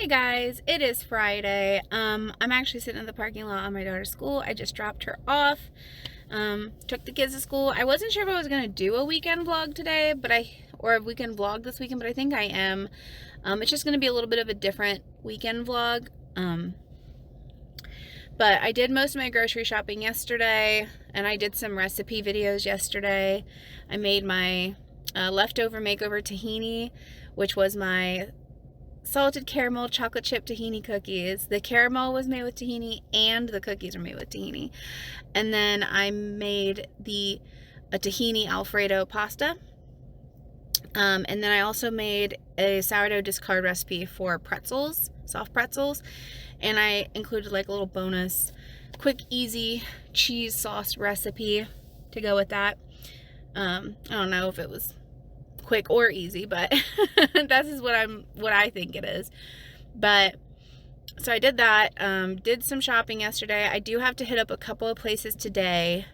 Guys, it is Friday. I'm actually sitting in the parking lot on my daughter's school. I just dropped her off. Took the kids to school. I wasn't sure if I was gonna do a weekend vlog today, or a weekend vlog this weekend, but I think I am. It's just gonna be a little bit of a different weekend vlog. But I did most of my grocery shopping yesterday, and I did some recipe videos yesterday. I made my leftover makeover tahini, which was my salted caramel chocolate chip tahini cookies. The caramel was made with tahini and the cookies are made with tahini. And then I made a tahini Alfredo pasta. And then I also made a sourdough discard recipe for pretzels, soft pretzels. And I included like a little bonus quick, easy cheese sauce recipe to go with that. I don't know if it was quick or easy, but this is what I think it is. But so I did that. Did some shopping yesterday. I do have to hit up a couple of places today,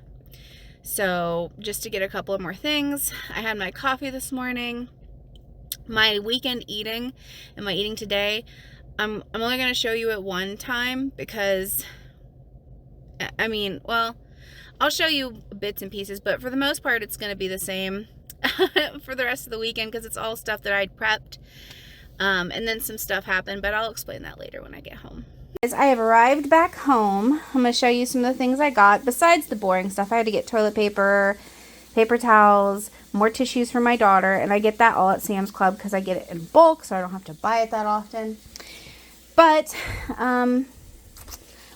so just to get a couple of more things. I had my coffee this morning. My weekend eating and my eating today, I'm only going to show you at one time because I'll show you bits and pieces, but for the most part it's going to be the same for the rest of the weekend because it's all stuff that I'd prepped, and then some stuff happened, but I'll explain that later when I get home. I have arrived back home. I'm going to show you some of the things I got besides the boring stuff. I had to get toilet paper, paper towels, more tissues for my daughter, and I get that all at Sam's Club because I get it in bulk, so I don't have to buy it that often. But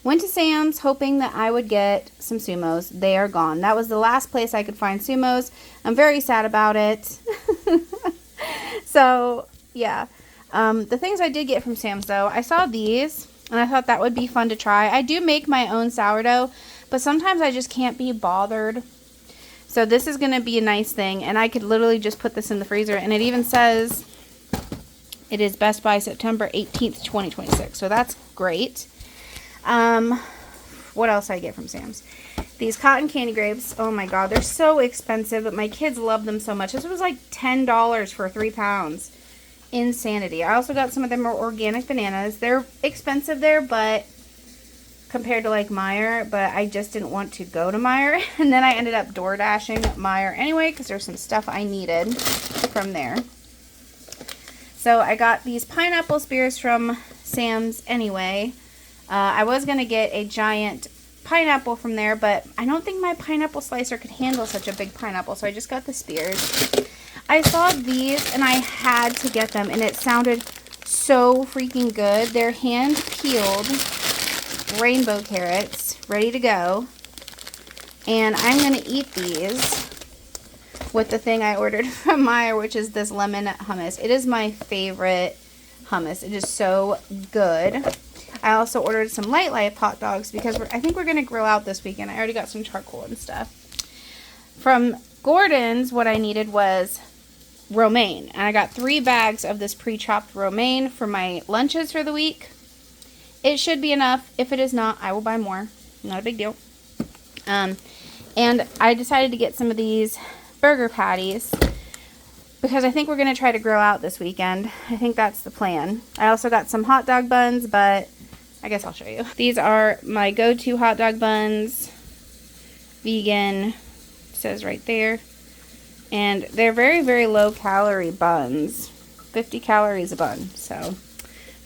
went to Sam's hoping that I would get some Sumos. They are gone. That was the last place I could find Sumos. I'm very sad about it. So, yeah. The things I did get from Sam's, though, I saw these, and I thought that would be fun to try. I do make my own sourdough, but sometimes I just can't be bothered. So this is going to be a nice thing, and I could literally just put this in the freezer, and it even says it is best by September 18th, 2026. So that's great. What else did I get from Sam's? These cotton candy grapes. Oh my god, they're so expensive, but my kids love them so much. This was like $10 for 3 pounds. Insanity. I also got some of them are organic bananas. They're expensive there, but compared to like Meijer, but I just didn't want to go to Meijer. And then I ended up door dashing Meijer anyway because there's some stuff I needed from there. So I got these pineapple spears from Sam's anyway. I was going to get a giant pineapple from there, but I don't think my pineapple slicer could handle such a big pineapple, so I just got the spears. I saw these, and I had to get them, and it sounded so freaking good. They're hand-peeled rainbow carrots, ready to go, and I'm going to eat these with the thing I ordered from Meijer, which is this lemon hummus. It is my favorite hummus. It is so good. I also ordered some Light Life hot dogs because I think we're going to grill out this weekend. I already got some charcoal and stuff. From Gordon's, what I needed was romaine. And I got 3 bags of this pre-chopped romaine for my lunches for the week. It should be enough. If it is not, I will buy more. Not a big deal. And I decided to get some of these burger patties because I think we're going to try to grill out this weekend. I think that's the plan. I also got some hot dog buns, but I guess I'll show you. These are my go-to hot dog buns. Vegan, says right there. And they're very, very low calorie buns. 50 calories a bun. So,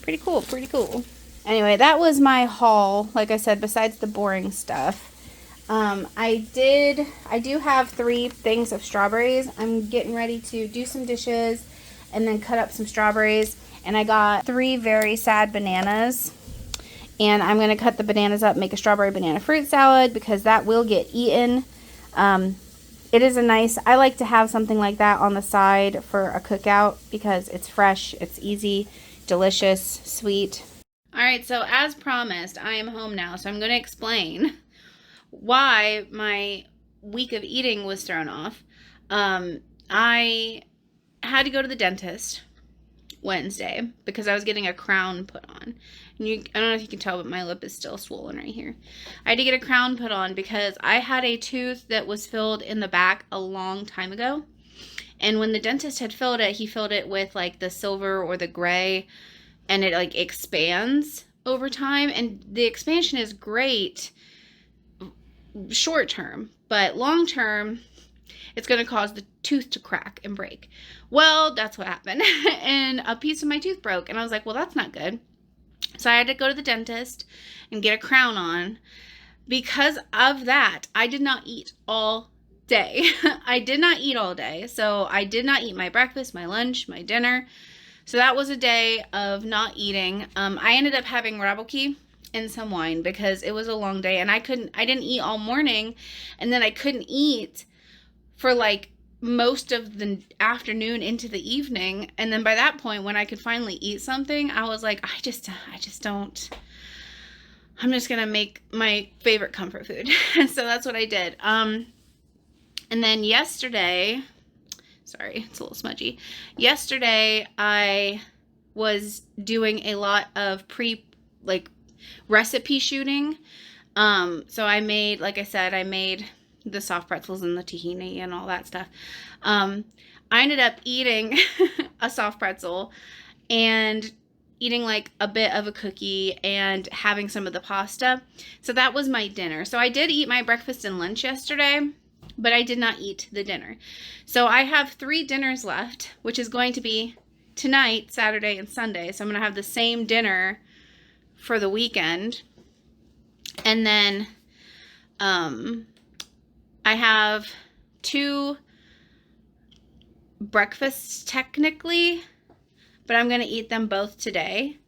pretty cool, pretty cool. Anyway, that was my haul, like I said, besides the boring stuff. I do have 3 things of strawberries. I'm getting ready to do some dishes and then cut up some strawberries. And I got 3 very sad bananas. And I'm going to cut the bananas up, make a strawberry banana fruit salad because that will get eaten. It is I like to have something like that on the side for a cookout because it's fresh, it's easy, delicious, sweet. Alright, so as promised, I am home now, so I'm going to explain why my week of eating was thrown off. I had to go to the dentist Wednesday because I was getting a crown put on. And I don't know if you can tell, but my lip is still swollen right here. I had to get a crown put on because I had a tooth that was filled in the back a long time ago. And when the dentist had filled it, he filled it with like the silver or the gray and it like expands over time, and the expansion is great short term, but long term it's going to cause the tooth to crack and break. Well, that's what happened. And a piece of my tooth broke, and I was like, well, that's not good. So I had to go to the dentist and get a crown on. Because of that, I did not eat all day. I did not eat all day. So I did not eat my breakfast, my lunch, my dinner. So that was a day of not eating. I ended up having raboki and some wine because it was a long day, and I didn't eat all morning, and then I couldn't eat for like most of the afternoon into the evening. And then by that point, when I could finally eat something, I was like, I just don't. I'm just gonna make my favorite comfort food. So that's what I did. And then yesterday, sorry, it's a little smudgy. Yesterday, I was doing a lot of recipe shooting. So I made, like I said, I made the soft pretzels and the tahini and all that stuff. I ended up eating a soft pretzel and eating like a bit of a cookie and having some of the pasta. So that was my dinner. So I did eat my breakfast and lunch yesterday, but I did not eat the dinner. So I have 3 dinners left, which is going to be tonight, Saturday, and Sunday. So I'm going to have the same dinner for the weekend. And then I have 2 breakfasts technically, but I'm going to eat them both today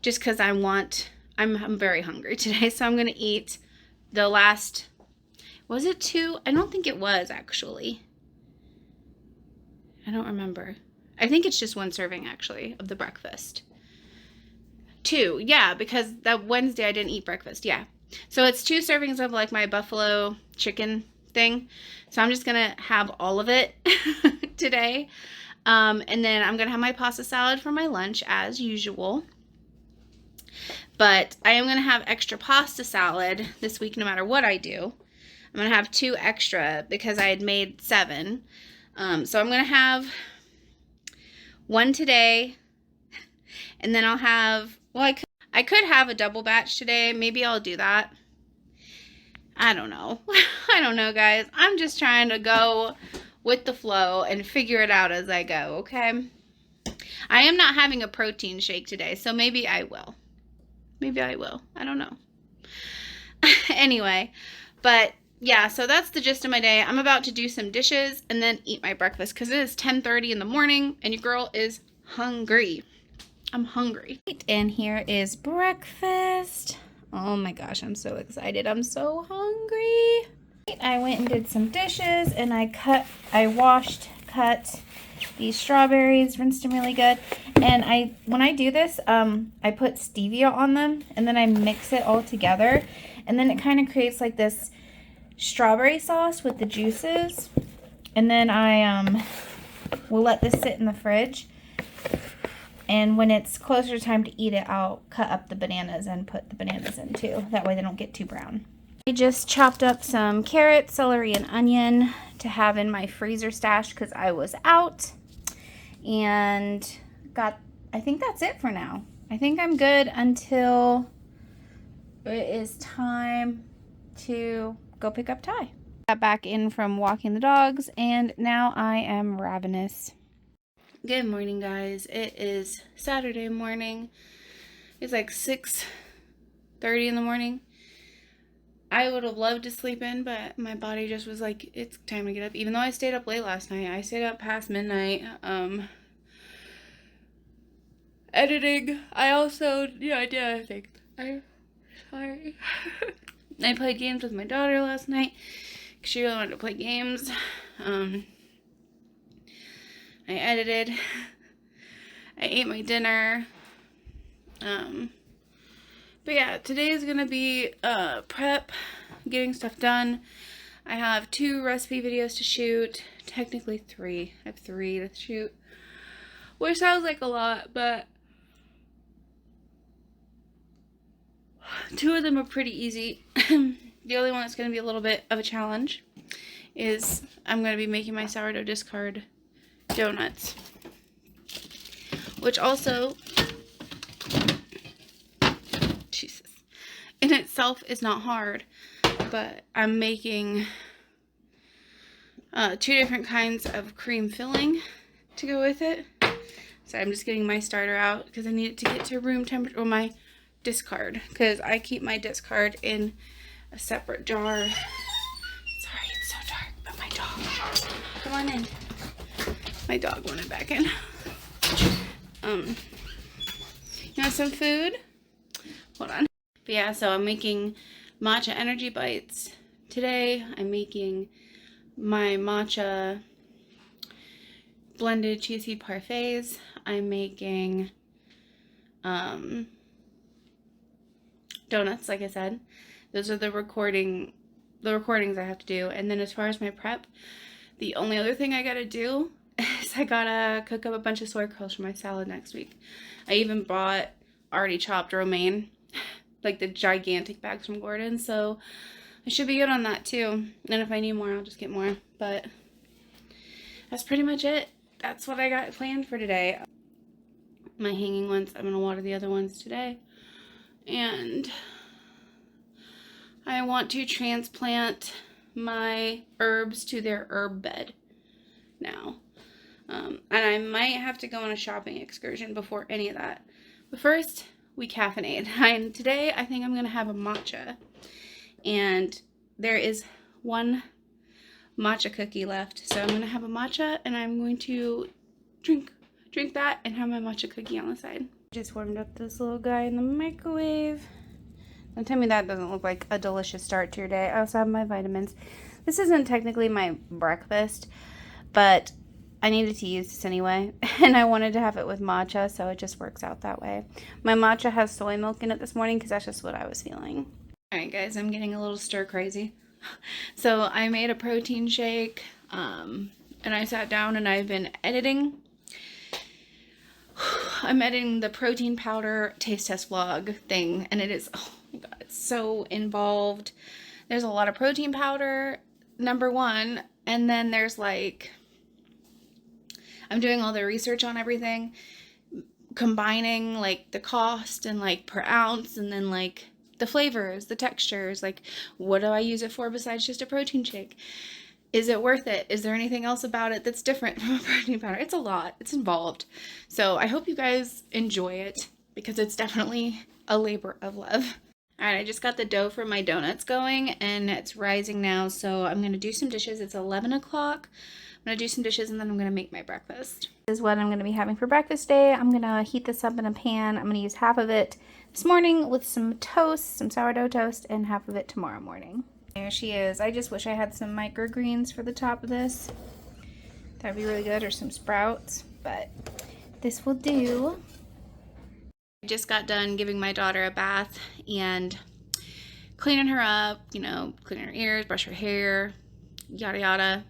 just because I'm very hungry today. So I'm going to eat the last, was it 2? I don't think it was actually. I don't remember. I think it's just 1 serving actually of the breakfast. 2, yeah, because that Wednesday I didn't eat breakfast, yeah. So it's 2 servings of like my buffalo chicken thing. So I'm just gonna have all of it today. And then I'm gonna have my pasta salad for my lunch as usual. But I am gonna have extra pasta salad this week no matter what I do. I'm gonna have 2 extra because I had made 7. So I'm gonna have 1 today, and then I'll have, well, I could have a double batch today. Maybe I'll do that. I don't know. I don't know, guys. I'm just trying to go with the flow and figure it out as I go, okay? I am not having a protein shake today, so maybe I will. Maybe I will. I don't know. Anyway, but yeah, so that's the gist of my day. I'm about to do some dishes and then eat my breakfast because it is 10:30 in the morning and your girl is hungry. I'm hungry. And here is breakfast. Oh my gosh, I'm so excited. I'm so hungry. I went and did some dishes, and I washed, cut these strawberries, rinsed them really good. And when I do this, I put stevia on them, and then I mix it all together. And then it kind of creates like this strawberry sauce with the juices. And then I will let this sit in the fridge. And when it's closer to time to eat it, I'll cut up the bananas and put the bananas in too. That way they don't get too brown. I just chopped up some carrots, celery, and onion to have in my freezer stash because I was out. And I think that's it for now. I think I'm good until it is time to go pick up Ty. Got back in from walking the dogs, and now I am ravenous. Good morning, guys. It is Saturday morning. It's like 6:30 in the morning. I would have loved to sleep in, but my body just was like, it's time to get up. Even though I stayed up late last night. I stayed up past midnight. Editing. I also, yeah, I did, I think. I'm sorry. I played games with my daughter last night because she really wanted to play games. I edited, I ate my dinner, but yeah, today is going to be, prep, getting stuff done. I have 2 recipe videos to shoot, technically 3, I have 3 to shoot, which sounds like a lot, but 2 of them are pretty easy. The only one that's going to be a little bit of a challenge is I'm going to be making my sourdough discard donuts, which also in itself is not hard, but I'm making 2 different kinds of cream filling to go with it. So I'm just getting my starter out because I need it to get to room temperature, or my discard, because I keep my discard in a separate jar. Sorry, it's so dark, but my dog, come on in. My dog wanted back in. You want some food? Hold on. But yeah, so I'm making matcha energy bites today. I'm making my matcha blended chia seed parfaits. I'm making donuts, like I said. Those are the recordings I have to do. And then as far as my prep, the only other thing I gotta do is I gotta cook up a bunch of soy curls for my salad next week. I even bought already chopped romaine, like the gigantic bags from Gordon, so I should be good on that too. And if I need more, I'll just get more. But that's pretty much it. That's what I got planned for today. My hanging ones, I'm gonna water the other ones today. And I want to transplant my herbs to their herb bed now. And I might have to go on a shopping excursion before any of that. But first, we caffeinate. And today, I think I'm going to have a matcha. And there is one matcha cookie left. So I'm going to have a matcha, and I'm going to drink that and have my matcha cookie on the side. Just warmed up this little guy in the microwave. Don't tell me that doesn't look like a delicious start to your day. I also have my vitamins. This isn't technically my breakfast, but I needed to use this anyway, and I wanted to have it with matcha, so it just works out that way. My matcha has soy milk in it this morning because that's just what I was feeling. Alright guys, I'm getting a little stir crazy. So I made a protein shake, and I sat down and I've been editing. I'm editing the protein powder taste test vlog thing, and it is, oh my god, it's so involved. There's a lot of protein powder, number one, and then there's like, I'm doing all the research on everything, combining like the cost and like per ounce, and then like the flavors, the textures, like what do I use it for besides just a protein shake? Is it worth it? Is there anything else about it that's different from a protein powder? It's a lot. It's involved. So I hope you guys enjoy it because it's definitely a labor of love. Alright, I just got the dough for my donuts going and it's rising now. So I'm going to do some dishes. It's 11 o'clock. I'm going to do some dishes and then I'm going to make my breakfast. This is what I'm going to be having for breakfast today. I'm going to heat this up in a pan. I'm going to use half of it this morning with some toast, some sourdough toast, and half of it tomorrow morning. There she is. I just wish I had some microgreens for the top of this. That'd be really good, or some sprouts, but this will do. I just got done giving my daughter a bath and cleaning her up, you know, cleaning her ears, brush her hair, yada yada.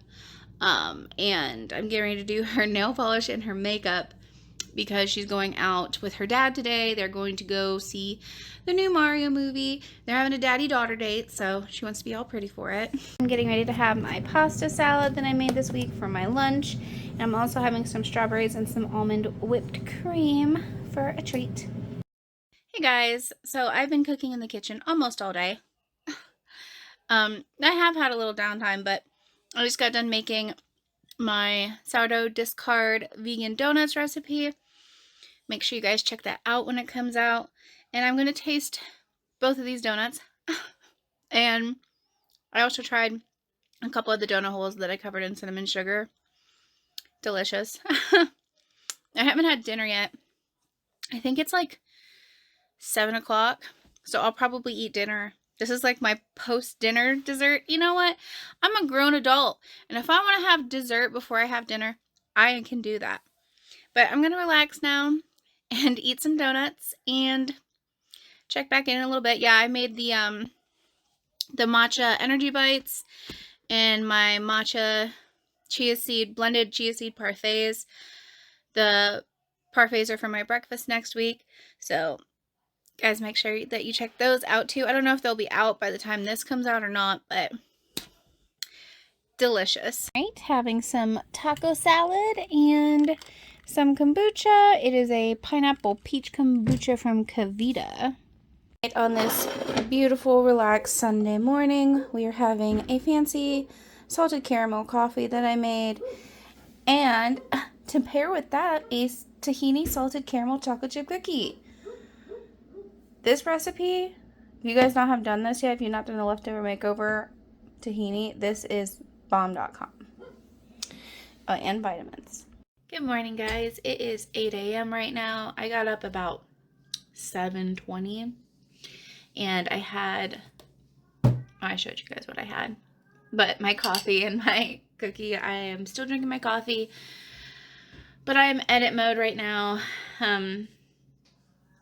And I'm getting ready to do her nail polish and her makeup because she's going out with her dad today. They're going to go see the new Mario movie. They're having a daddy-daughter date, so she wants to be all pretty for it. I'm getting ready to have my pasta salad that I made this week for my lunch. And I'm also having some strawberries and some almond whipped cream for a treat. Hey guys, so I've been cooking in the kitchen almost all day. I have had a little downtime, but I just got done making my sourdough discard vegan donuts recipe. Make sure you guys check that out when it comes out. And I'm going to taste both of these donuts. And I also tried a couple of the donut holes that I covered in cinnamon sugar. Delicious. I haven't had dinner yet. I think it's like 7 o'clock. So I'll probably eat dinner. This is like my post-dinner dessert. You know what? I'm a grown adult. And if I want to have dessert before I have dinner, I can do that. But I'm going to relax now and eat some donuts and check back in a little bit. Yeah, I made the matcha energy bites and my matcha blended chia seed parfaits. The parfaits are for my breakfast next week. So guys, make sure that you check those out too. I don't know if they'll be out by the time this comes out or not, but delicious. Right, having some taco salad and some kombucha. It is a pineapple peach kombucha from KeVita. On this beautiful, relaxed Sunday morning, we are having a fancy salted caramel coffee that I made, and to pair with that, a tahini salted caramel chocolate chip cookie. This recipe, if you guys not have done this yet, if you've not done a leftover makeover tahini, this is bomb.com. And vitamins. Good morning, guys. It is 8 a.m. right now. I got up about 7:20. And I showed you guys what I had. But my coffee and my cookie, I am still drinking my coffee. But I am edit mode right now.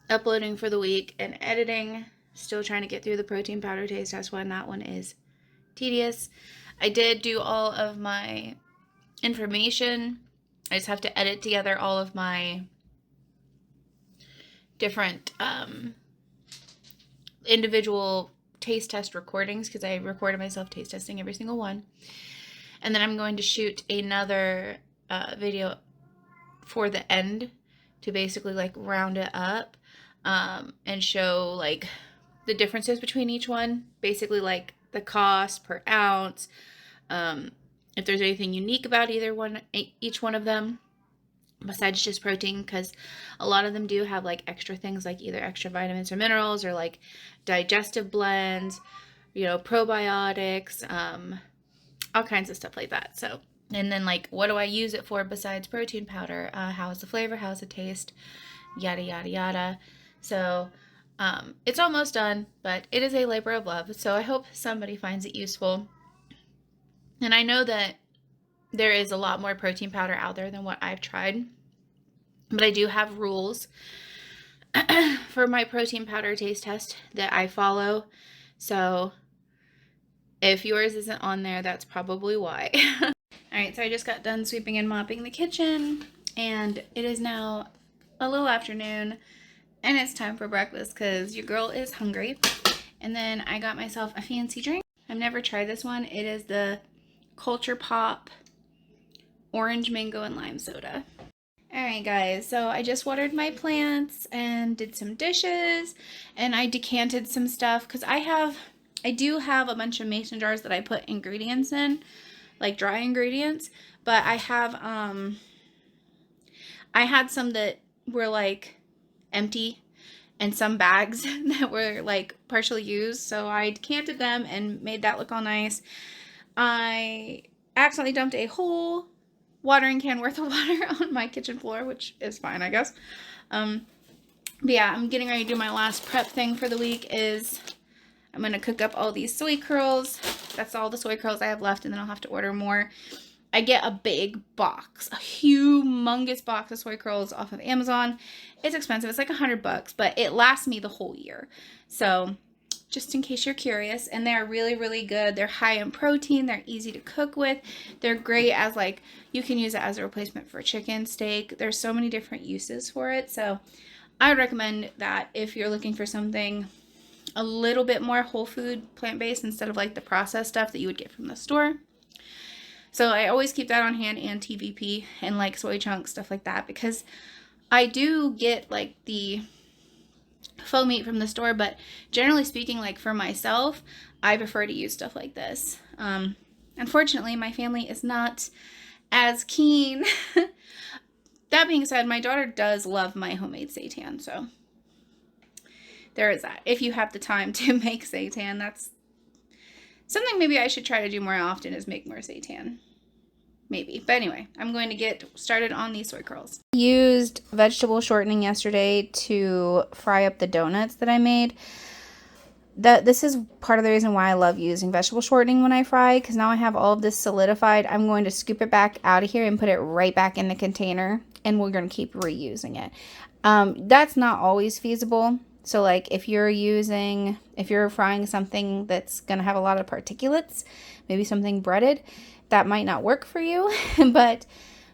Uploading for the week and editing. Still trying to get through the protein powder taste test one. That one is tedious. I did do all of my information. I just have to edit together all of my different individual taste test recordings, because I recorded myself taste testing every single one. And then I'm going to shoot another video for the end to basically like round it up and show like the differences between each one, basically like the cost per ounce, if there's anything unique about each one of them besides just protein, because a lot of them do have like extra things, like either extra vitamins or minerals, or like digestive blends, you know, probiotics, all kinds of stuff like that. So, and then like, what do I use it for besides protein powder? How is the flavor? How's the taste? Yada, yada, yada. So, it's almost done, but it is a labor of love. So I hope somebody finds it useful. And I know that there is a lot more protein powder out there than what I've tried, but I do have rules for my protein powder taste test that I follow. So if yours isn't on there, that's probably why. All right, so I just got done sweeping and mopping the kitchen, and it is now a little afternoon, and it's time for breakfast because your girl is hungry. And then I got myself a fancy drink. I've never tried this one. It is the Culture Pop orange mango and lime soda. Alright guys, so I just watered my plants and did some dishes, and I decanted some stuff because I do have a bunch of mason jars that I put ingredients in, like dry ingredients, but I had some that were like empty and some bags that were like partially used, so I decanted them and made that look all nice. I accidentally dumped a whole watering can worth of water on my kitchen floor, which is fine, I guess. But yeah, I'm getting ready to do my last prep thing for the week. Is I'm going to cook up all these soy curls. That's all the soy curls I have left, and then I'll have to order more. I get a big box, a humongous box of soy curls off of Amazon. It's expensive. It's like $100, but it lasts me the whole year. So just in case you're curious, and they're really, really good. They're high in protein. They're easy to cook with. They're great as like, you can use it as a replacement for chicken, steak. There's so many different uses for it. So I would recommend that if you're looking for something a little bit more whole food, plant-based, instead of like the processed stuff that you would get from the store. So I always keep that on hand, and TVP and like soy chunks, stuff like that, because I do get like the faux meat from the store, but generally speaking, like for myself, I prefer to use stuff like this. Unfortunately, my family is not as keen. That being said, my daughter does love my homemade seitan, so there is that. If you have the time to make seitan, that's something maybe I should try to do more often, is make more seitan. Maybe. But anyway, I'm going to get started on these soy curls. I used vegetable shortening yesterday to fry up the donuts that I made. This is part of the reason why I love using vegetable shortening when I fry, because now I have all of this solidified. I'm going to scoop it back out of here and put it right back in the container, and we're going to keep reusing it. That's not always feasible. So like if you're frying something that's going to have a lot of particulates, maybe something breaded, that might not work for you. But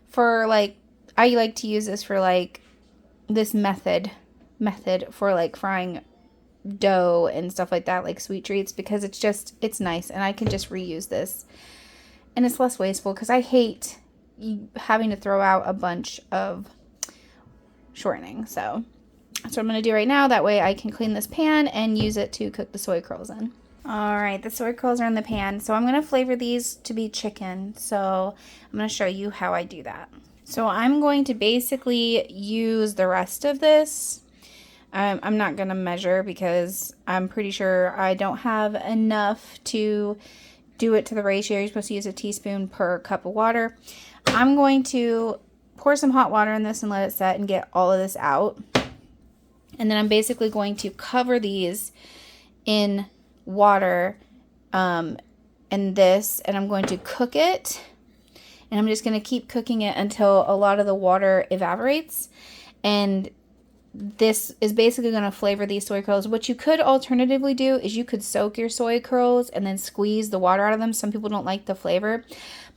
for like, I like to use this for like this method for like frying dough and stuff like that, like sweet treats, because it's nice, and I can just reuse this, and it's less wasteful, because I hate having to throw out a bunch of shortening. So That's what I'm going to do right now. That way I can clean this pan and use it to cook the soy curls in. Alright, the soy curls are in the pan. So I'm going to flavor these to be chicken. So I'm going to show you how I do that. So I'm going to basically use the rest of this. I'm not going to measure because I'm pretty sure I don't have enough to do it to the ratio. You're supposed to use a teaspoon per cup of water. I'm going to pour some hot water in this and let it set and get all of this out. And then I'm basically going to cover these in water and I'm going to cook it. And I'm just going to keep cooking it until a lot of the water evaporates. And this is basically going to flavor these soy curls. What you could alternatively do is you could soak your soy curls and then squeeze the water out of them. Some people don't like the flavor.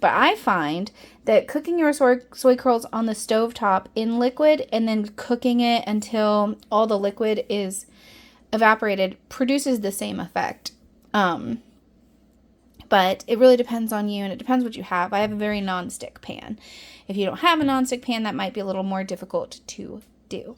But I find that cooking your soy curls on the stovetop in liquid and then cooking it until all the liquid is evaporated produces the same effect. But it really depends on you, and it depends what you have. I have a very non-stick pan. If you don't have a non-stick pan, that might be a little more difficult to do.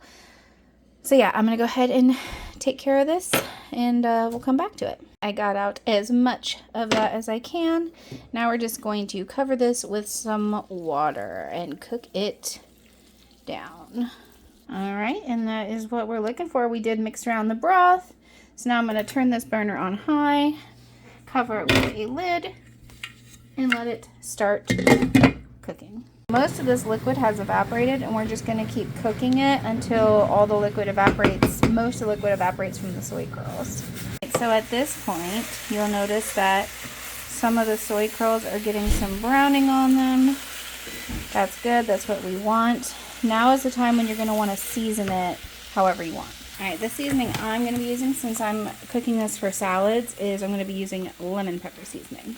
So yeah, I'm going to go ahead and take care of this, and we'll come back to it. I got out as much of that as I can. Now we're just going to cover this with some water and cook it down. Alright, and that is what we're looking for. We did mix around the broth. So now I'm going to turn this burner on high. Cover it with a lid and let it start cooking. Most of this liquid has evaporated, and we're just going to keep cooking it until all the liquid evaporates. Most of the liquid evaporates from the soy curls. So at this point, you'll notice that some of the soy curls are getting some browning on them. That's good. That's what we want. Now is the time when you're going to want to season it however you want. Alright, the seasoning I'm going to be using, since I'm cooking this for salads, is I'm going to be using lemon pepper seasoning.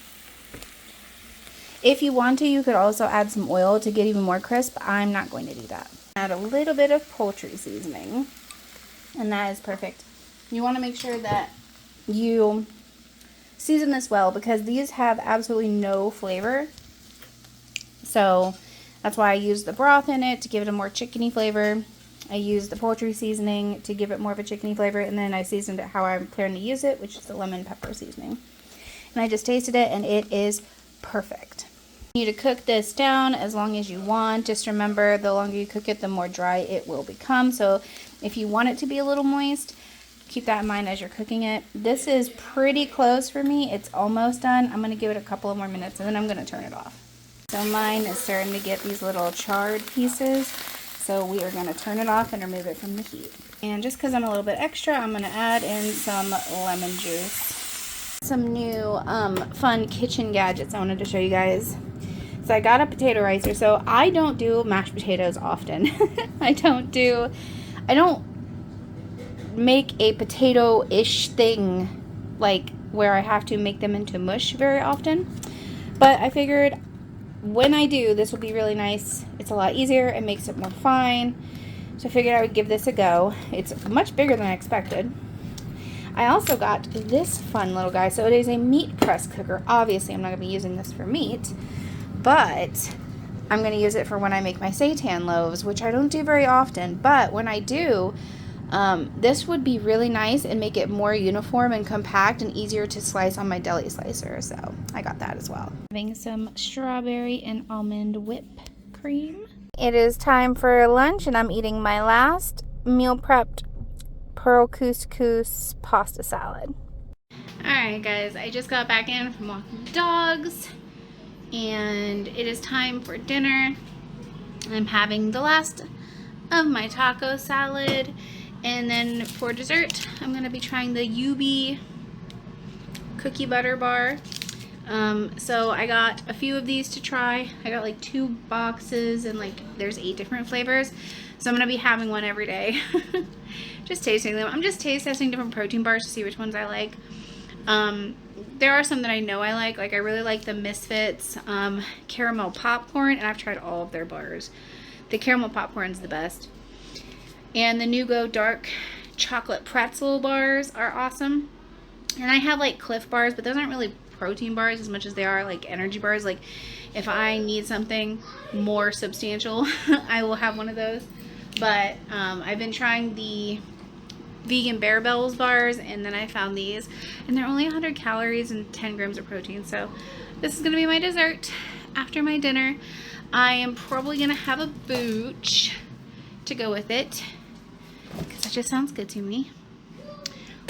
If you want to, you could also add some oil to get even more crisp. I'm not going to do that. Add a little bit of poultry seasoning, and that is perfect. You want to make sure that you season this well, because these have absolutely no flavor. So that's why I use the broth in it to give it a more chickeny flavor. I use the poultry seasoning to give it more of a chickeny flavor, and then I seasoned it how I'm planning to use it, which is the lemon pepper seasoning. And I just tasted it, and it is perfect. You need to cook this down as long as you want. Just remember, the longer you cook it, the more dry it will become. So if you want it to be a little moist, keep that in mind as you're cooking it. This is pretty close for me. It's almost done. I'm going to give it a couple of more minutes, and then I'm going to turn it off. So mine is starting to get these little charred pieces. So we are going to turn it off and remove it from the heat. And just because I'm a little bit extra, I'm going to add in some lemon juice. Some new fun kitchen gadgets I wanted to show you guys. So I got a potato ricer. So I don't do mashed potatoes often. I don't make a potato-ish thing like where I have to make them into mush very often. But I figured when I do, this will be really nice. It's a lot easier. It makes it more fine. So I figured I would give this a go. It's much bigger than I expected. I also got this fun little guy. So it is a meat press cooker. Obviously, I'm not going to be using this for meat, but I'm going to use it for when I make my seitan loaves, which I don't do very often. But when I do, this would be really nice and make it more uniform and compact and easier to slice on my deli slicer. So I got that as well. Having some strawberry and almond whip cream. It is time for lunch, and I'm eating my last meal prepped pearl couscous pasta salad. Alright guys, I just got back in from walking the dogs, and it is time for dinner. I'm having the last of my taco salad, and then for dessert I'm going to be trying the Yubi cookie butter bar. So I got a few of these to try. I got like 2 boxes, and like there's 8 different flavors. So I'm going to be having one every day. Just tasting them. I'm just taste testing different protein bars to see which ones I like. There are some that I know I like. Like I really like the Misfits caramel popcorn, and I've tried all of their bars. The caramel popcorn's the best. And the Nugo dark chocolate pretzel bars are awesome. And I have like Cliff bars, but those aren't really protein bars as much as they are like energy bars. Like if I need something more substantial, I will have one of those. But I've been trying the vegan Bear Bells bars, and then I found these, and they're only 100 calories and 10 grams of protein. So this is gonna be my dessert after my dinner. I am probably gonna have a booch to go with it because that just sounds good to me.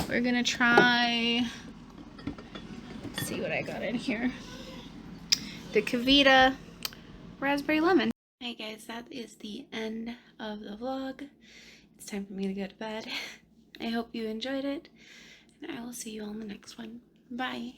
We're gonna try, let's see what I got in here, the Kavita raspberry lemon. Hey guys, that is the end of the vlog. It's time for me to go to bed. I hope you enjoyed it, and I will see you all in the next one. Bye.